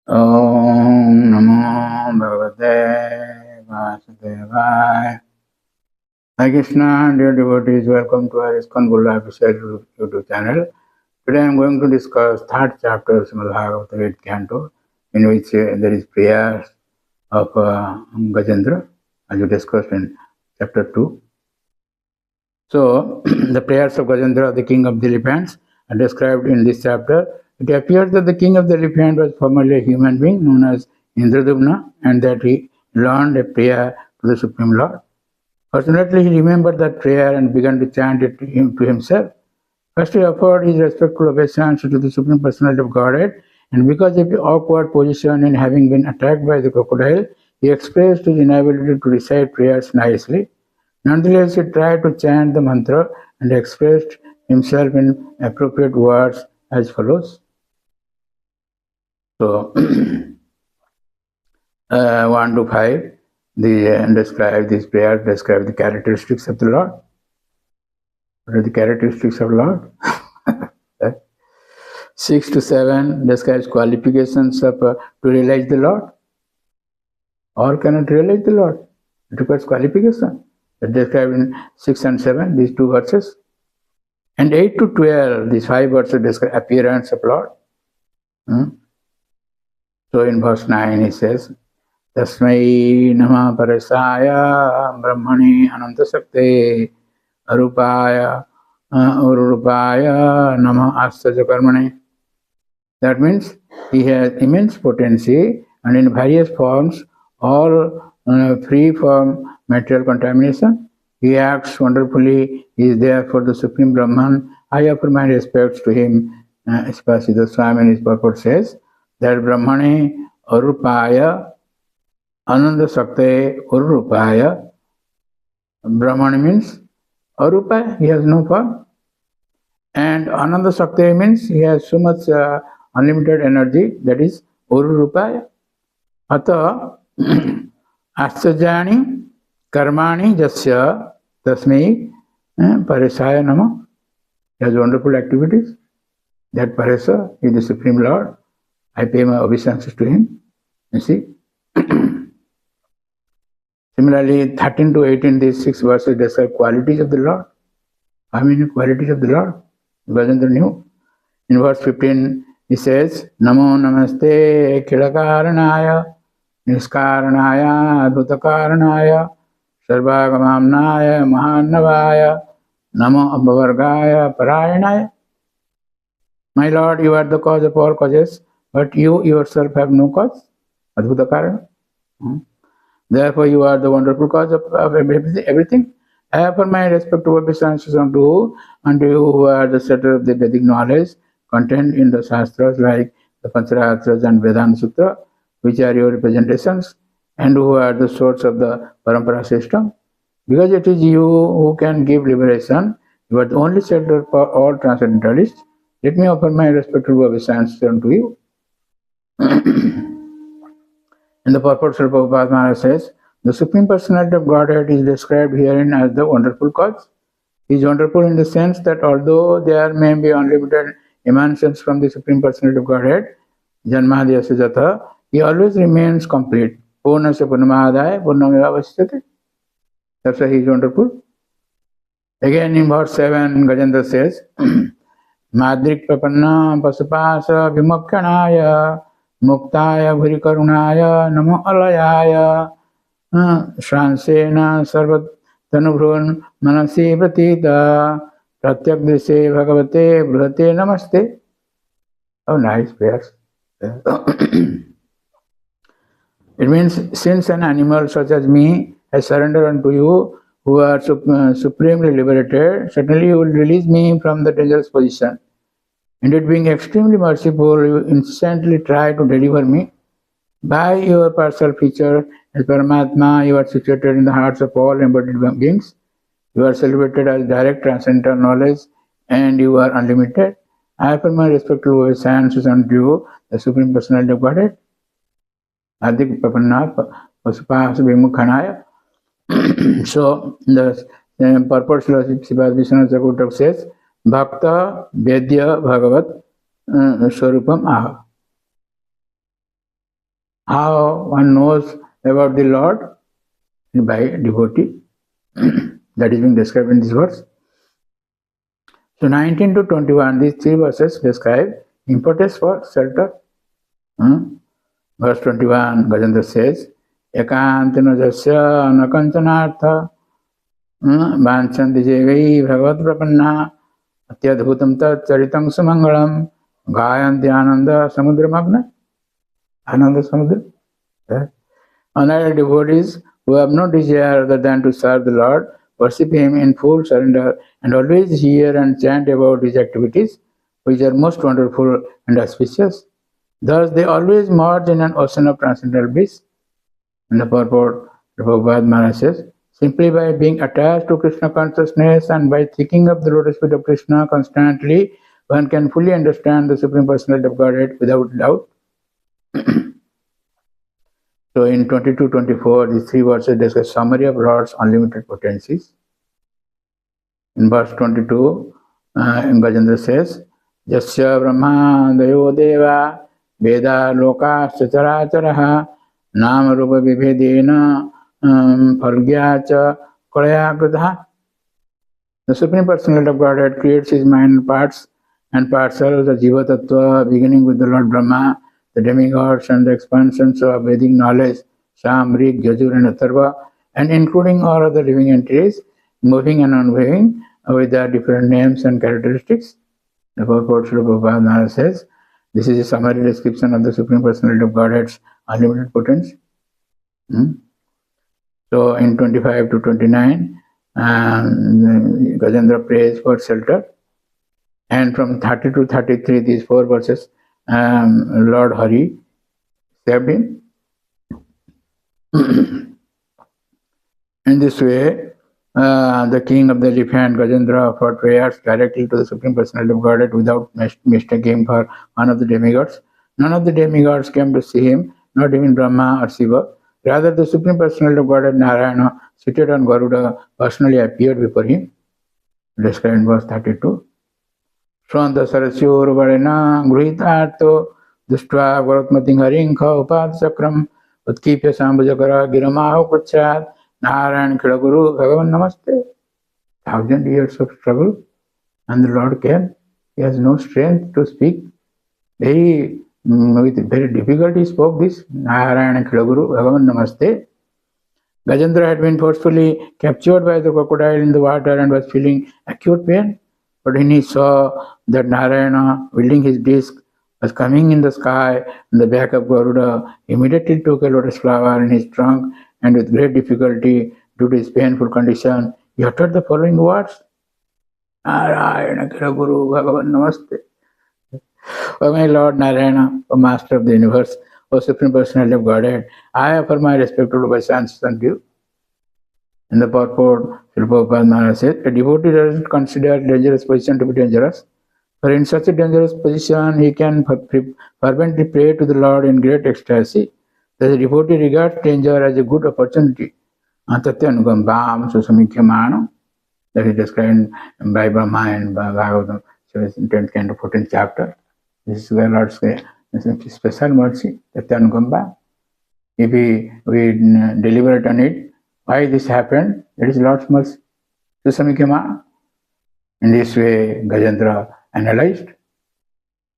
Om Namo Bhagavate Vasudevaya. Hi Krishna, dear devotees, welcome to our ISKCON Guru official YouTube channel. Today I am going to discuss third chapter of Srimad Bhagavatam 8th canto, in which there is prayers of Gajendra, as we discussed in chapter 2. So, the prayers of Gajendra, the king of the elephants, are described in this chapter. It appears that the king of the elephant was formerly a human being known as Indradumna, and that he learned a prayer to the Supreme Lord. Fortunately, he remembered that prayer and began to chant it to himself. First, he offered his respectful obeisance to the Supreme Personality of Godhead, and because of the awkward position in having been attacked by the crocodile, he expressed his inability to recite prayers nicely. Nonetheless, he tried to chant the mantra and expressed himself in appropriate words as follows. So, 1 to 5, describe these prayers, describe the characteristics of the Lord. What are the characteristics of Lord? 6 to 7 describes qualifications of to realize the Lord. All cannot realize the Lord. It requires qualification. That described in 6 and 7, these two verses. And 8 to 12, these 5 verses describe appearance of Lord. So in verse 9 he says, Tasmai nama parasaya brahmani anantasakte arupaya urupaya nama astaja karmane. That means he has immense potency and in various forms, all free from material contamination. He acts wonderfully, he is there for the Supreme Brahman. I offer my respects to him. Spasiddha Swami in his purport says that Brahmane Arupaya Ananda Sakte Urupaya. Brahman means Arupaya, he has no form. And Ananda Sakte means he has so much unlimited energy, that is Urupaya. Ata Astajani Karmani Jasya Tasmai Paresaya Nama. He has wonderful activities. That Paresa is the Supreme Lord. I pay my obeisances to him. You see. Similarly, 13 to 18, these 6 verses describe qualities of the Lord. How many qualities of the Lord? Gajendra knew. In verse 15, he says, Namo Namaste Khilakaranaya Niskaranaya Adbhutakaranaya Sarvagamamnaya Mahanavaya Namo Abhavargaya Parayanaya. My Lord, you are the cause of all causes, but you yourself have no cause. Adbhutakarana. Therefore, you are the wonderful cause of everything. I offer my respectful obeisances unto you who are the setter of the Vedic knowledge contained in the Shastras like the Pancharatras and Vedanta Sutra, which are your representations, and who are the source of the Parampara system. Because it is you who can give liberation, you are the only shelter for all transcendentalists. Let me offer my respectful obeisances unto you. In the purport, Srila Prabhupada Maharaj says, the Supreme Personality of Godhead is described herein as the wonderful cause. He is wonderful in the sense that although there may be unlimited emanations from the Supreme Personality of Godhead, Janmadhyasya Jatha, he always remains complete. Purnasya Purnamadaya Purnameva Vashyate. That's why he is wonderful. Again in verse 7, Gajendra says, Madrik Prapanna Pasupasa Vimukhanaya Muktaya Bhuri Karunaya Namo Alayaya Shransena Sarvat Tanubhrun Manasi Pratita Pratyak Drise Bhagavate Brihate Namaste. Oh, nice prayers. It means, since an animal such as me has surrendered unto you, who are supremely liberated, certainly you will release me from the dangerous position. Indeed, being extremely merciful, you instantly try to deliver me. By your partial feature as Paramatma, you are situated in the hearts of all embodied beings. You are celebrated as direct transcendental knowledge, and you are unlimited. I offer my respectful obeisances unto you, the Supreme Personality of Godhead. Adik Prapanna Pasupasa Vimukhanaya. So, the purport of Srimad Vishnu Chakravarti says, Bhakta Vedya Bhagavat Swarupam Aha. How one knows about the Lord? By devotee. That is being described in this verse. So 19 to 21, these three verses describe importance for shelter. Verse 21, Gajendra says, Ekantina jasya nakantanartha vanchanti jevai bhagavad prapanna atyadbhutam tat charitam sumangalam gayanti ananda samudramagna. Ananda samudra. Honored devotees who have no desire other than to serve the Lord, worship Him in full surrender, and always hear and chant about His activities, which are most wonderful and auspicious. Thus, they always merge in an ocean of transcendental bliss. And the purport, the Prabhupada Maharaj says, simply by being attached to Krishna consciousness and by thinking of the lotus feet of Krishna constantly, one can fully understand the Supreme Personality of Godhead without doubt. So in 22-24, these three verses discuss summary of Lord's unlimited potencies. In verse 22, Gajendra says, Jasya Brahma Dayo Deva Veda Lokascha Characharaha Nama Rupa Vibhedena Phalgya Kalaya Kritha. The Supreme Personality of Godhead creates His mind parts and parcels, the Jiva Tattva, beginning with the Lord Brahma, the demigods and the expansions of Vedic knowledge, Sam, Rig, Yajur and Atharva, and including all other living entities, moving and unmoving, with their different names and characteristics. The purport Srila Prabhupada Maharaj says, this is a summary description of the Supreme Personality of Godhead's unlimited potency. So in 25 to 29, Gajendra prays for shelter. And from 30 to 33, these four verses, Lord Hari saved him. In this way, the king of the elephant, Gajendra, offered prayers directly to the Supreme Personality of Godhead without mistaking for one of the demigods. None of the demigods came to see him, not even Brahma or Shiva. Rather, the Supreme Personality of Godhead, Narayana, seated on Garuda, personally appeared before him. Described in verse 32. Swanta Sarasyorvarena Gruhitarto Dushtva Garatmating Harinka Upad Sakram Utkipya Sambujakara Giramaho Pachat Narayan Khidaguru Bhagavan Namaste. 1,000 years of struggle, and the Lord came. He has no strength to speak. With very difficulty spoke this Narayan Khidaguru Bhagavan Namaste. Gajendra had been forcefully captured by the crocodile in the water and was feeling acute pain. But when he saw that Narayana, wielding his disc, was coming in the sky on the back of Garuda, he immediately took a lotus flower in his trunk, and with great difficulty, due to his painful condition, he uttered the following words: Narayana Kira Guru Bhagavan Namaste. O my Lord Narayana, O Master of the Universe, O Supreme Personality of Godhead, I offer my respectful obeisances unto you. In the purport, Srila Prabhupada Maharaj said, a devotee doesn't consider dangerous position to be dangerous. For in such a dangerous position, he can fervently pray to the Lord in great ecstasy. The devotee regards danger as a good opportunity. Antatyanugambam susamikhyamano. That is described by Brahma and Bhagavatam, 10th canto, 14th chapter. This is where Lord says, special mercy, Tatyanugambam. If we deliberate on it, why this happened? That is Lord's mercy. Susamikhyama. In this way, Gajendra analyzed,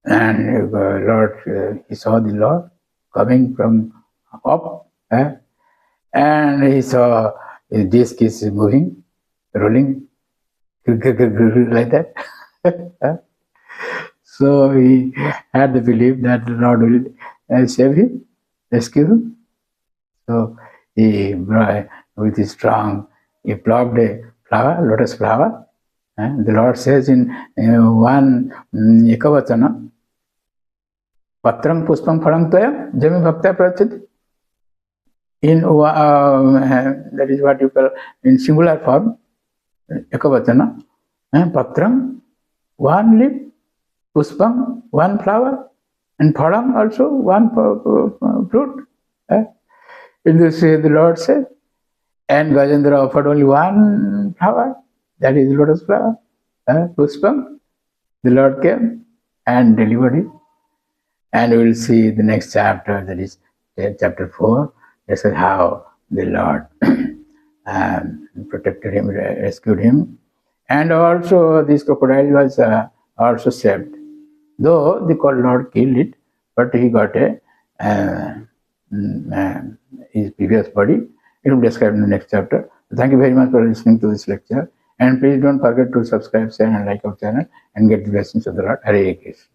and Lord, he saw the Lord coming from up, and he saw his disc is moving, rolling, like that. So he had the belief that the Lord will save him, rescue him. So he, with his trunk, he plucked a flower, lotus flower. The Lord says in one Ekavachana, Patrang Puspam Phalang Toyam Jami Bhakta Prachati. In that is what you call in singular form, Ekavachana, Patrang, one leaf, Puspam, one flower, and Phalang also one fruit. In this way, the Lord said, and Gajendra offered only one flower, that is lotus flower, Puspam. The Lord came and delivered it. And we will see the next chapter, that is chapter 4, this is how the Lord protected him, rescued him. And also this crocodile was also saved. Though the Lord killed it, but he got his previous body. It will be described in the next chapter. Thank you very much for listening to this lecture. And please don't forget to subscribe, share, and like our channel and get the blessings of the Lord. Hare Krishna.